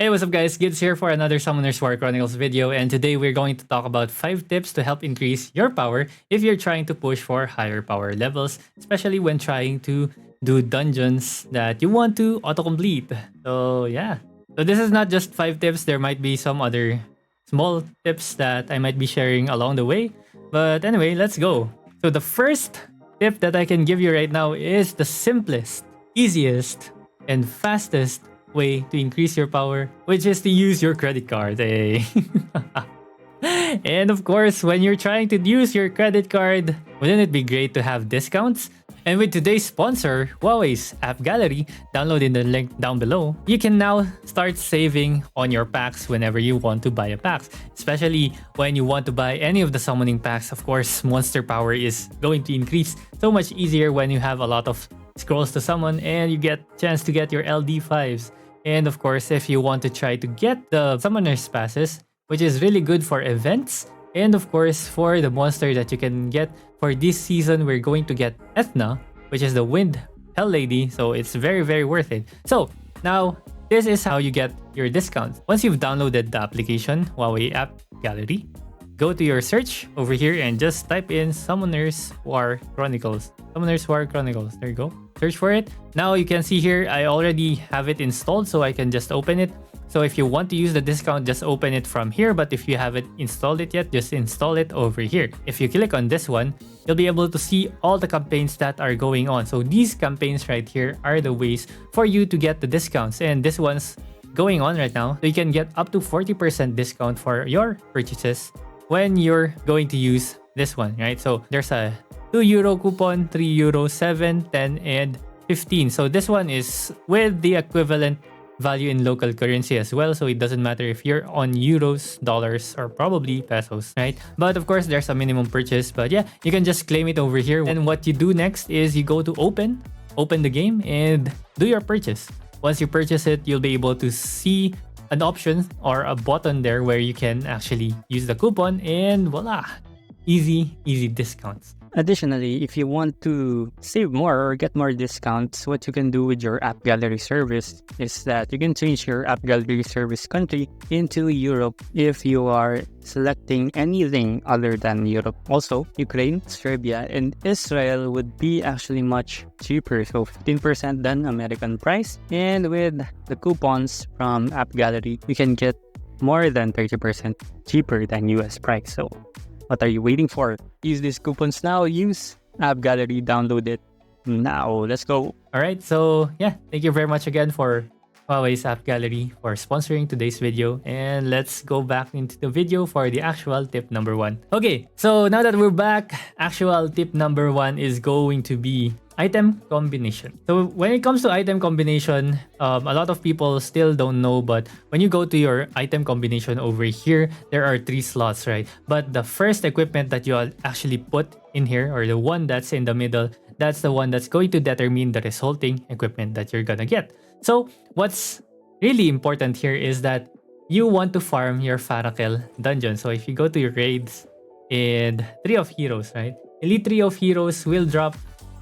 Hey, what's up guys? Gids here for another Summoners War Chronicles video, and today we're going to talk about 5 tips to help increase your power if you're trying to push for higher power levels, especially when trying to do dungeons that you want to autocomplete. So yeah. So this is not just 5 tips, there might be some other small tips that I might be sharing along the way. But anyway, let's go. So the first tip that I can give you right now is the simplest, easiest, and fastest way to increase your power, which is to use your credit card. Eh? And of course, when you're trying to use your credit card, wouldn't it be great to have discounts? And with today's sponsor, Huawei's AppGallery, download in the link down below, you can now start saving on your packs whenever you want to buy a pack. Especially when you want to buy any of the summoning packs, of course, monster power is going to increase so much easier when you have a lot of scrolls to summon and you get chance to get your LD5s. And of course, if you want to try to get the Summoner's Passes, which is really good for events, and of course, for the monster that you can get for this season, we're going to get Ethna, which is the Wind Hell Lady, so it's very, very worth it. So, now, this is how you get your discounts. Once you've downloaded the application, Huawei App Gallery, go to your search over here and just type in Summoners War Chronicles. Summoners War Chronicles, there you go. Search for it. Now you can see here, I already have it installed, so I can just open it. So if you want to use the discount, just open it from here. But if you haven't installed it yet, just install it over here. If you click on this one, you'll be able to see all the campaigns that are going on. So these campaigns right here are the ways for you to get the discounts. And this one's going on right now. So you can get up to 40% discount for your purchases when you're going to use this one, right? So there's a €2 coupon, €3, 7, 10, and 15. So this one is with the equivalent value in local currency as well. So it doesn't matter if you're on euros, dollars, or probably pesos, right? But of course, there's a minimum purchase. But yeah, you can just claim it over here. And what you do next is you go to open the game, and do your purchase. Once you purchase it, you'll be able to see an option or a button there where you can actually use the coupon, and voila, easy discounts. Additionally, if you want to save more or get more discounts, what you can do with your App Gallery service is that you can change your App Gallery service country into Europe if you are selecting anything other than Europe. Also, Ukraine, Serbia, and Israel would be actually much cheaper, so 15% than American price. And with the coupons from App Gallery, you can get more than 30% cheaper than US price. So what are you waiting for? Use these coupons now. Use App Gallery. Download it now. Let's go. All right. So yeah, thank you very much again for Huawei's App Gallery for sponsoring today's video. And let's go back into the video for the actual tip number 1. Okay, so now that we're back, actual tip number 1 is going to be item combination. So when it comes to item combination, a lot of people still don't know, but when you go to your item combination over here, there are 3 slots, right? But the first equipment that you actually put in here, or the one that's in the middle, that's the one that's going to determine the resulting equipment that you're gonna get. So what's really important here is that you want to farm your Farakel dungeon. So if you go to your raids and 3 of heroes, right? Elite 3 of heroes will drop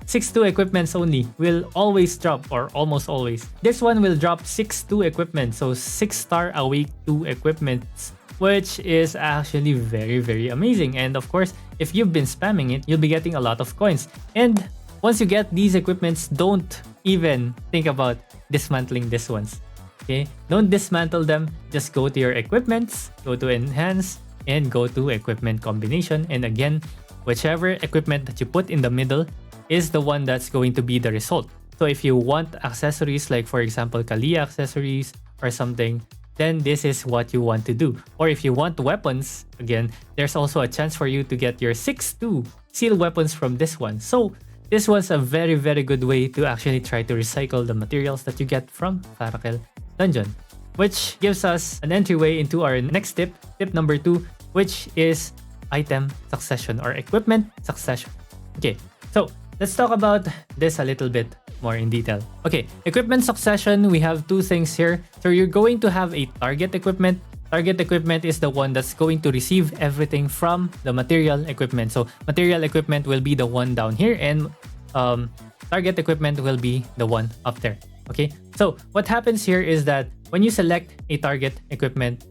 6-2 equipments only, will always drop, or almost always. This one will drop 6-2 equipment, so 6-star awake 2 equipments, which is actually very, very amazing. And of course, if you've been spamming it, you'll be getting a lot of coins. And once you get these equipments, don't even think about dismantling these ones. Okay, don't dismantle them. Just go to your equipments, go to enhance, and go to equipment combination. And again, whichever equipment that you put in the middle is the one that's going to be the result. So if you want accessories, like for example, Kalia accessories or something, then this is what you want to do. Or if you want weapons, again, there's also a chance for you to get your 6-2 seal weapons from this one. So this one's a very, very good way to actually try to recycle the materials that you get from Farakel Dungeon. Which gives us an entryway into our next tip, tip number 2, which is item succession or equipment succession. Okay, so let's talk about this a little bit more in detail. Okay, equipment succession, we have 2 things here. So you're going to have a target equipment. Target equipment is the one that's going to receive everything from the material equipment. So material equipment will be the one down here, and target equipment will be the one up there. Okay, so what happens here is that when you select a target equipment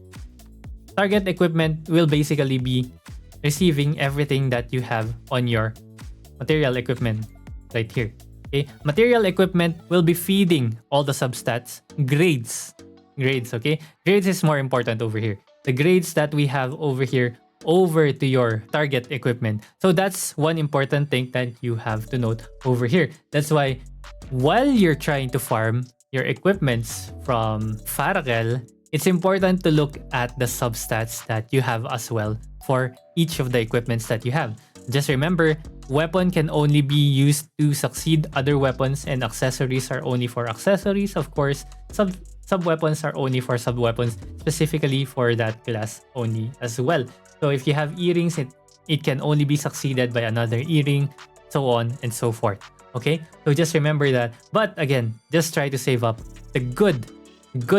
will basically be receiving everything that you have on your material equipment right here. Okay, material equipment will be feeding all the substats grades. Okay, grades is more important over here. The grades that we have over here over to your target equipment. So that's one important thing that you have to note over here. That's why while you're trying to farm your equipments from Farakel, it's important to look at the substats that you have as well for each of the equipments that you have. Just remember, weapon can only be used to succeed other weapons, and accessories are only for accessories. Of course, sub-weapons are only for sub-weapons, specifically for that class only as well. So if you have earrings, it can only be succeeded by another earring, so on and so forth. Okay, so just remember that. But again, just try to save up the good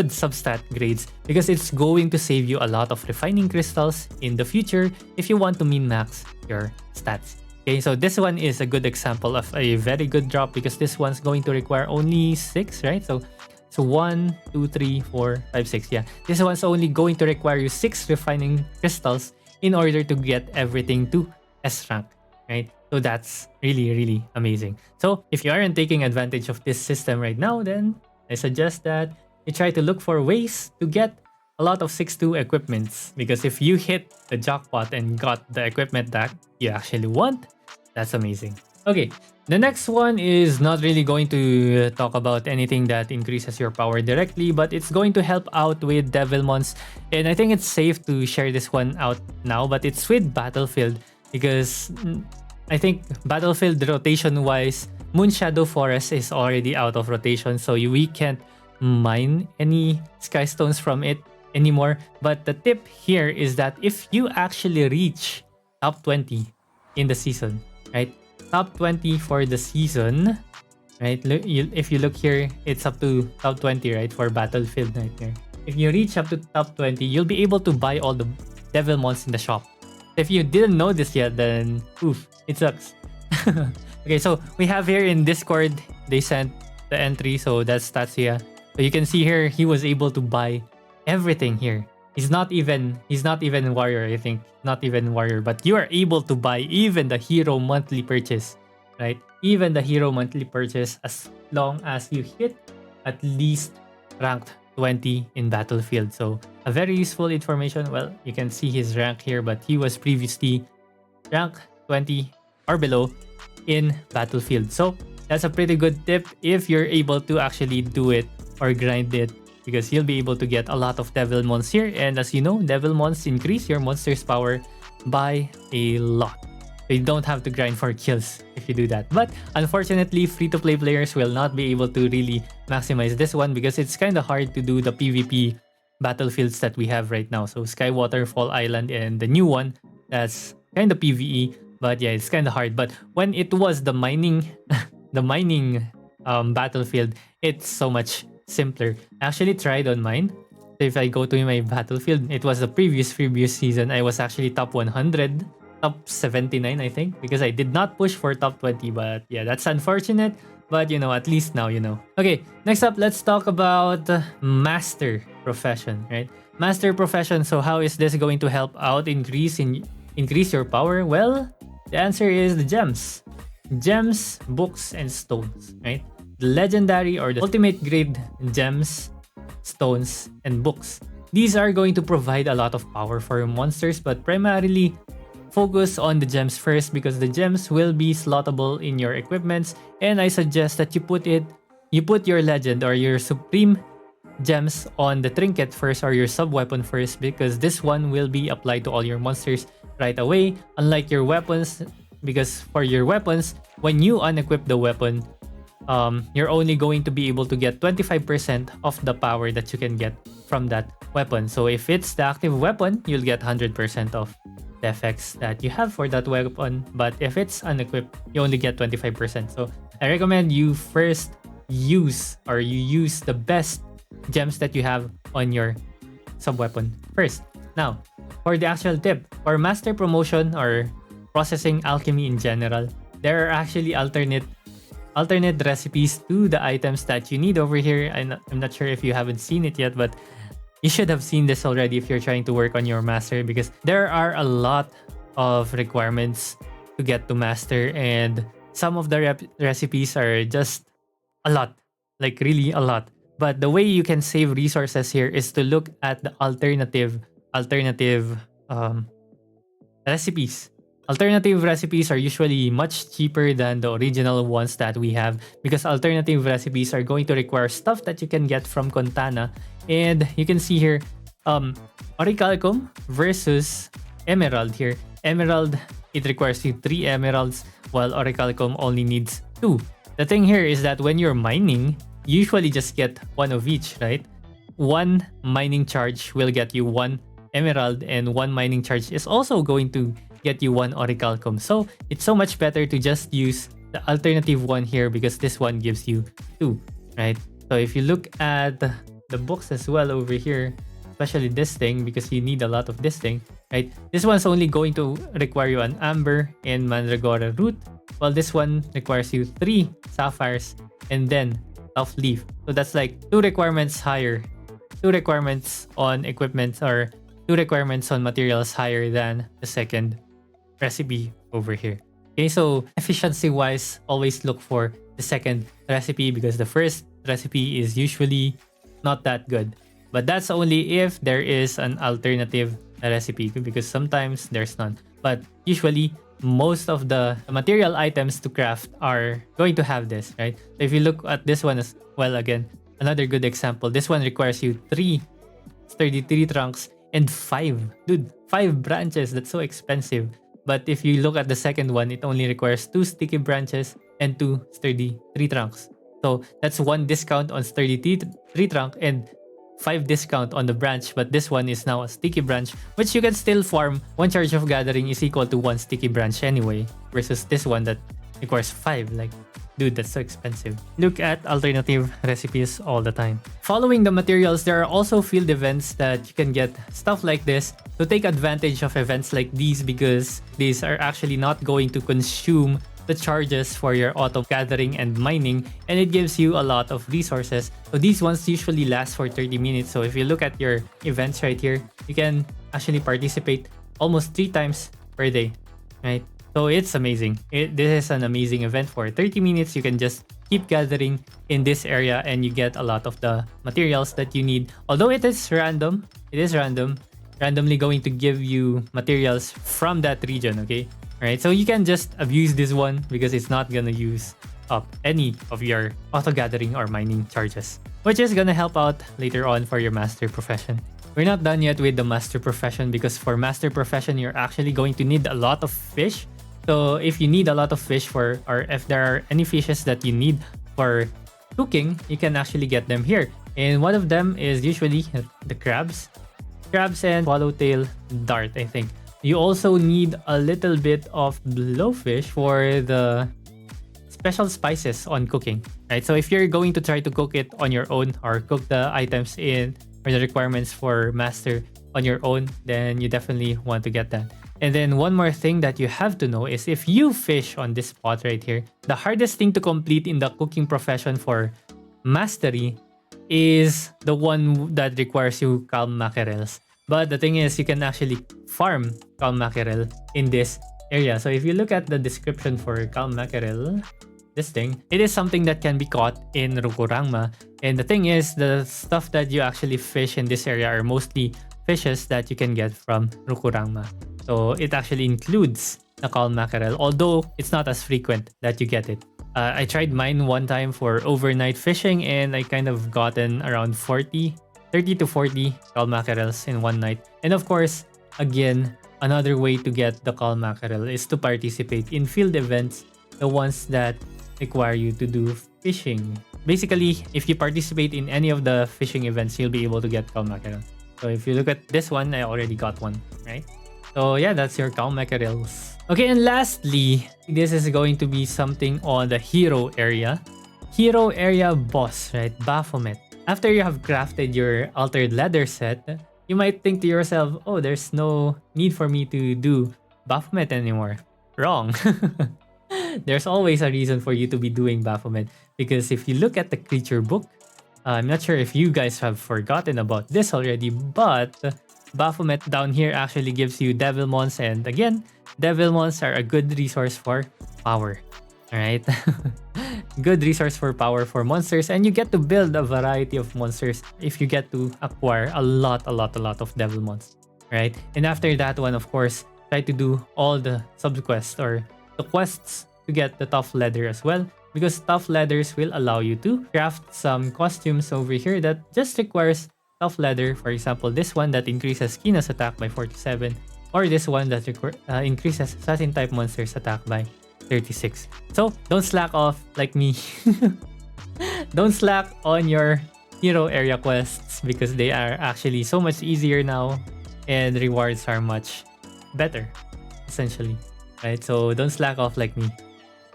substat grades, because it's going to save you a lot of refining crystals in the future if you want to min-max your stats. Okay, so this one is a good example of a very good drop, because this one's going to require only 6, right? So 1, 2, 3, 4, 5, 6. Yeah, this one's only going to require you 6 refining crystals in order to get everything to S rank, right? So that's really, really amazing. So if you aren't taking advantage of this system right now, then I suggest that you try to look for ways to get a lot of 6-2 equipments, because if you hit the jackpot and got the equipment that you actually want, that's amazing. Okay, the next one is not really going to talk about anything that increases your power directly, but it's going to help out with Devilmons, and I think it's safe to share this one out now, but it's with Battlefield, because I think Battlefield rotation-wise, Moonshadow Forest is already out of rotation, so we can't mine any sky stones from it anymore. But the tip here is that if you actually reach top 20 in the season, right? Top 20 for the season, right? If you look here, it's up to top 20, right? For Battlefield right there. If you reach up to top 20, you'll be able to buy all the Devilmons in the shop. If you didn't know this yet, then oof, it sucks. Okay, so we have here in Discord, they sent the entry, so that's Tatsuya. So you can see here, he was able to buy everything here. He's not even warrior, I think. Not even warrior, but you are able to buy even the hero monthly purchase, right? Even the hero monthly purchase, as long as you hit at least ranked 20 in Battlefield. So a very useful information. Well, you can see his rank here, but he was previously rank 20 or below in Battlefield. So that's a pretty good tip if you're able to actually do it or grind it, because you'll be able to get a lot of Devilmons here. And as you know, Devilmons increase your monster's power by a lot. So you don't have to grind for kills if you do that. But unfortunately, free-to-play players will not be able to really maximize this one, because it's kind of hard to do the PvP battlefields that we have right now. So Skywater, Fall Island, and the new one, that's kind of PvE. But yeah, it's kind of hard. But when it was the mining, battlefield, it's so much simpler. I actually tried on mine. So if I go to my battlefield, it was the previous season. I was actually top 100, top 79, I think, because I did not push for top 20. But yeah, that's unfortunate. But you know, at least now you know. Okay, next up, let's talk about master profession, right? Master profession. So how is this going to help out increase your power? Well, the answer is the gems, books, and stones, right? The legendary or the ultimate grade gems, stones, and books. These are going to provide a lot of power for your monsters, but primarily focus on the gems first, because the gems will be slottable in your equipments, and I suggest that you put your legend or your supreme gems on the trinket first, or your sub-weapon first, because this one will be applied to all your monsters right away, unlike your weapons, because for your weapons, when you unequip the weapon, you're only going to be able to get 25% of the power that you can get from that weapon. So if it's the active weapon, you'll get 100% of the effects that you have for that weapon. But if it's unequipped, you only get 25%. So I recommend you first use the best gems that you have on your sub-weapon first. Now, for the actual tip, for master promotion or processing alchemy in general, there are actually alternate alternate recipes to the items that you need over here. I'm not sure if you haven't seen it yet, but you should have seen this already if you're trying to work on your master, because there are a lot of requirements to get to master, and some of the recipes are just a lot, like really a lot. But the way you can save resources here is to look at the alternative recipes. Alternative recipes are usually much cheaper than the original ones that we have, because alternative recipes are going to require stuff that you can get from Contana. And you can see here, Orichalcum versus Emerald here. Emerald, it requires you 3 emeralds, while Orichalcum only needs 2. The thing here is that when you're mining, you usually just get 1 of each, right? 1 mining charge will get you 1 emerald, and 1 mining charge is also going to get you 1 Orichalcum. So it's so much better to just use the alternative one here, because this one gives you 2, right? So if you look at the books as well over here, especially this thing, because you need a lot of this thing, right? This one's only going to require you an amber and mandragora root, while this one requires you 3 sapphires and then tough leaf. So that's like 2 requirements higher, 2 requirements on equipment, or 2 requirements on materials higher than the second recipe over here. Okay, so efficiency wise, always look for the second recipe, because the first recipe is usually not that good. But that's only if there is an alternative recipe, because sometimes there's none. But usually, most of the material items to craft are going to have this, right? So if you look at this one as well, again, another good example. This one requires you 3 sturdy tree trunks and 5. Dude, 5 branches. That's so expensive. But if you look at the second one, it only requires 2 sticky branches and 2 sturdy tree trunks. So that's 1 discount on sturdy tree trunk and 5 discount on the branch. But this one is now a sticky branch, which you can still farm. 1 charge of gathering is equal to 1 sticky branch anyway, versus this one that requires 5. Like, dude, that's so expensive. Look at alternative recipes all the time. Following the materials, there are also field events that you can get stuff like this. So take advantage of events like these, because these are actually not going to consume the charges for your auto gathering and mining, and it gives you a lot of resources. So these ones usually last for 30 minutes. So if you look at your events right here, you can actually participate almost 3 times per day, right? So it's amazing. This is an amazing event. For 30 minutes, you can just keep gathering in this area and you get a lot of the materials that you need. Although it is randomly going to give you materials from that region, okay? Alright, so you can just abuse this one, because it's not gonna use up any of your auto gathering or mining charges, which is gonna help out later on for your master profession. We're not done yet with the master profession, because for master profession, you're actually going to need a lot of fish. So if you need a lot of fish or if there are any fishes that you need for cooking, you can actually get them here. And one of them is usually the crabs and swallowtail dart, I think. You also need a little bit of blowfish for the special spices on cooking, right? So if you're going to try to cook it on your own, or cook the items in or the requirements for master on your own, then you definitely want to get that. And then one more thing that you have to know is, if you fish on this spot right here, the hardest thing to complete in the cooking profession for mastery is the one that requires you calm mackerels. But the thing is, you can actually farm calm mackerel in this area. So if you look at the description for calm mackerel, this thing, it is something that can be caught in Rukurangma. And the thing is, the stuff that you actually fish in this area are mostly fishes that you can get from Rukurangma. So it actually includes the calm mackerel, although it's not as frequent that you get it. I tried mine one time for overnight fishing, and I kind of gotten around 30 to 40 calm mackerels in one night. And of course, again, another way to get the calm mackerel is to participate in field events, the ones that require you to do fishing. Basically, if you participate in any of the fishing events, you'll be able to get calm mackerel. So if you look at this one, I already got one, right? So yeah, that's your calm mackerels. Okay, and lastly, this is going to be something on the hero area. Hero area boss, right? Baphomet. After you have crafted your altered leather set, you might think to yourself, oh, there's no need for me to do Baphomet anymore. Wrong. there's always a reason for you to be doing Baphomet. Because if you look at the creature book, I'm not sure if you guys have forgotten about this already, but Baphomet down here actually gives you Devilmons, and again, Devilmons are a good resource for power. Alright? Good resource for power for monsters, and you get to build a variety of monsters if you get to acquire a lot of Devilmons. Right? And after that one, of course, try to do all the subquests or the quests to get the tough leather as well, because tough leathers will allow you to craft some costumes over here that just requires tough leather. For example, this one that increases Kina's attack by 47, or this one that increases assassin type monsters attack by 36. So don't slack off like me. Don't slack on your hero area quests, because they are actually so much easier now and rewards are much better, essentially. Right? So don't slack off like me.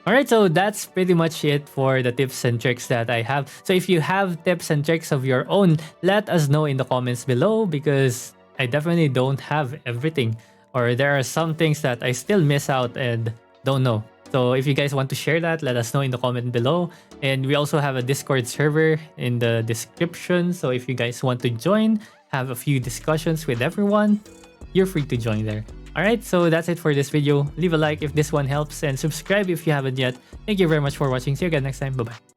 Alright, so that's pretty much it for the tips and tricks that I have. So if you have tips and tricks of your own, let us know in the comments below, because I definitely don't have everything, or there are some things that I still miss out and don't know. So if you guys want to share that, let us know in the comment below. And we also have a Discord server in the description. So if you guys want to join, have a few discussions with everyone, you're free to join there. Alright, so that's it for this video. Leave a like if this one helps and subscribe if you haven't yet. Thank you very much for watching. See you again next time. Bye-bye.